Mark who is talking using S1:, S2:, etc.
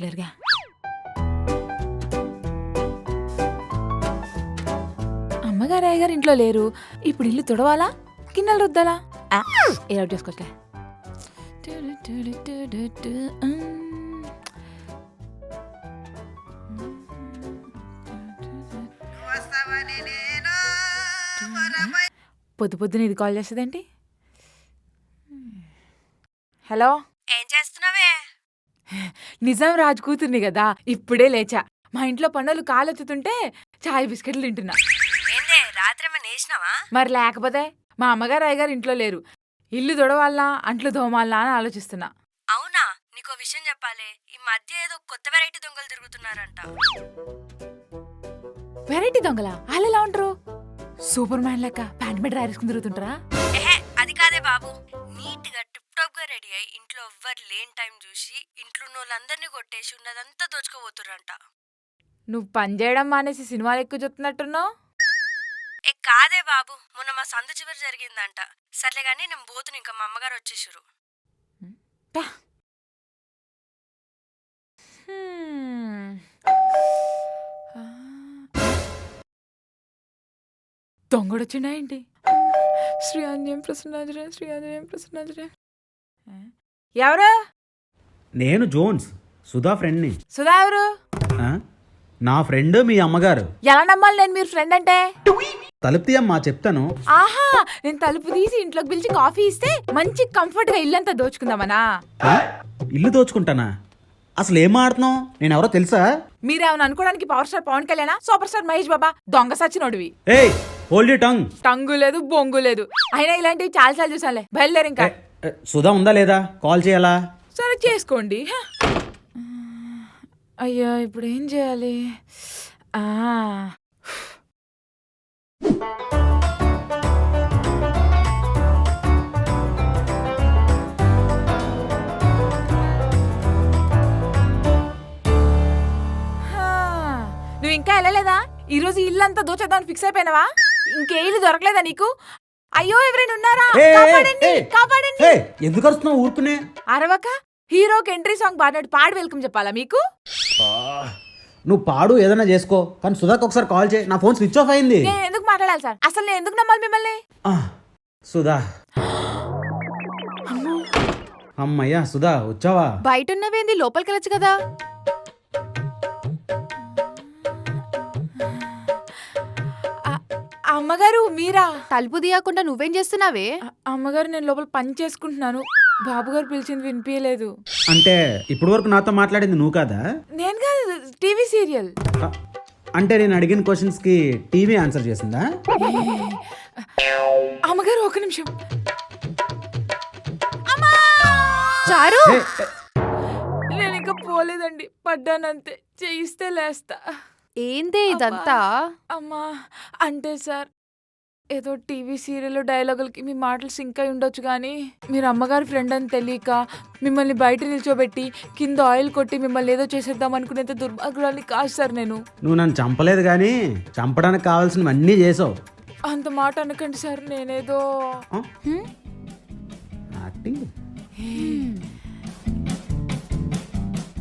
S1: లేరుగా. అమ్మగారు అయ్యగారు ఇంట్లో లేరు. ఇప్పుడు ఇల్లు తుడవాలా, గిన్నెలు రుద్దాలా? ఏదో చేసుకోవట్లే. పొద్దు పొద్దున ఇది కాల్ చేస్తుందేంటి? హలో,
S2: ఏం చేస్తున్నావే?
S1: నిజాం రాజు కూతుర్ని కదా, ఇప్పుడే లేచా. మా ఇంట్లో పనులు కాలెత్తుతుంటే చాయ్ బిస్కెట్లు తింటున్నా.
S2: ఏందే రాత్రి ఏమైనా వేసినావా?
S1: మరి లేకపోతే మా అమ్మగారు అయ్యగారు ఇంట్లో లేరు. ఇల్లు దొడవాలనా అంట్లు దోమాలనా అని ఆలోచిస్తున్నా.
S2: అవునా, నీకో విషయం చెప్పాలి. ఈ మధ్య ఏదో కొత్త వెరైటీ దొంగలు తిరుగుతున్నారంట.
S1: వెరైటీ దొంగలా? వాళ్ళు ఎలా ఉంటారు? సూపర్ మ్యాన్ లెక్క ప్యాంట్ మీద రారేసుకుని తిరుగుతుంటారా?
S2: ఏహే, అది కాదే బాబు. నీట్ గా టిప్ టాప్ గా రెడీ అయి ఇంట్లో ఎవ్వరు లేని టైం చూసి ఇంట్లో ఉన్న వాళ్ళందరినీ కొట్టేసి ఉన్నదంతా దోచుకోబోతుర్రంట.
S1: నువ్వు పని చేయడం మానేసి సినిమాలు ఎక్కువ చూస్తున్నట్టున్నావు.
S2: ఏ కాదే బాబు, మొన్న మా సందు చివరి జరిగిందంట. సర్లే గానీ నేను పోతున్నా, ఇంకా మా అమ్మగారు వచ్చేసారు. దొంగడొచ్చిండా ఏంటి? శ్రీ ఆంజనేయం ప్రసన్నాంజనేయం, శ్రీ ఆంజనేయం ప్రసన్నాంజనేయం. ఎవరు?
S3: నేను జోన్స్, సుధా ఫ్రెండ్ని.
S1: సుధా ఎవరు?
S3: నా ఫ్రెండ్ మీ అమ్మగారు.
S1: ఎలా నమ్మాలి నేను మీరు ఫ్రెండ్ అంటే?
S3: తలుపు తీయమ్మా చెప్తాను.
S1: ఆహా, నేను తలుపు తీసి ఇంట్లోకి పిలిచి కాఫీ ఇస్తే మంచి కంఫర్ట్ గా ఇల్లంతా దోచుకుందామనా?
S3: ఇల్లు దోచుకుంటానా? అసలు ఏం ఆడుతున్నావు? నేను ఎవరో తెలుసా?
S1: మీరేమన్నా అనుకోవడానికి power star Pawan Kalyan, super star Mahesh Baba దొంగ సచ్చినోడివి.
S3: ఏయ్, హోల్డ్ యూర్ టంగ్.
S1: టంగు లేదు, బొంగు లేదు. అయినా ఇలాంటివి చాలా చూసాలే. బయలుదేరి ఇంకా.
S3: సుధా ఉందా లేదా? కాల్ చేయాలా?
S1: సరే చేసుకోండి. అయ్యో, ఇప్పుడు ఏం చేయాలి? నువ్వు ఇంకా వెళ్ళలేదా? ఈ రోజు ఇల్లంతా దోచేద్దామని ఫిక్స్ అయిపోయినావా? ఇంకే ఇల్లు దొరకలేదా నీకు? అయ్యో, ఎవరైనా ఉన్నారా? కాపాడండి, కాపాడండి.
S3: ఎందుకు వస్తున్నావు ఊరుకునే?
S1: అరవక హీరోకి ఎంట్రీ సాంగ్ పాడినట్టు పాడి వెల్కమ్ చెప్పాలా మీకు?
S3: నువ్వు పాడు ఏదైనా చేసుకో, కానీ సుధాకి ఒకసారి కాల్ చేయి. నా ఫోన్ స్విచ్ ఆఫ్ అయింది.
S1: నేను ఎందుకు మాట్లాడాలి సార్? అసలు నేను ఎందుకు నమ్మాలి మిమ్మల్ని?
S3: సుధా, అమ్మయ్యా సుధా వచ్చావా?
S1: బయట ఉన్నవేంది, లోపలికి వెళ్ళచ్చు కదా. అమ్మగారు మీరా?
S4: తలుపు తీయకుండా నువ్వేం చేస్తున్నావే?
S1: అమ్మగారు, నేను లోపల పని చేసుకుంటున్నాను. బాబుగారు పిలిచింది వినిపించలేదు.
S3: అంటే ఇప్పటి వరకు నాతో మాట్లాడింది నువ్వు కాదా?
S1: నేను కాదు, టీవీ సీరియల్.
S3: అంటే నేను అడిగిన క్వశ్చన్స్ కి టీవీ ఆన్సర్ చేసిందా?
S1: అమ్మగారు ఒక నిమిషం.
S4: చారు,
S1: నేను ఇంకా పోలేదండి, పడ్డానంతే. చేయిస్తే లేస్తా.
S4: ఏందే ఇదంతా?
S1: అమ్మా, అంటే సార్, ఏదో టీవీ సీరియల్ డైలాగులకి మీ మాటలు సింక్ అయి ఉండొచ్చు, కానీ మీరు అమ్మగారి ఫ్రెండ్ అని తెలియక మిమ్మల్ని బయట నిల్చోబెట్టి కింద ఆయిల్ కొట్టి మిమ్మల్ని ఏదో చేసేద్దాం అనుకునేంత దుర్భాగ్యురాలి కాదు సార్ నేను.
S3: నువ్వు నన్ను చంపలేదు, కానీ చంపడానికి కావాల్సినవి అన్నీ చేసావు.
S1: అంత మాట అనకండి సార్, నేనేదో
S3: యాక్టింగ్.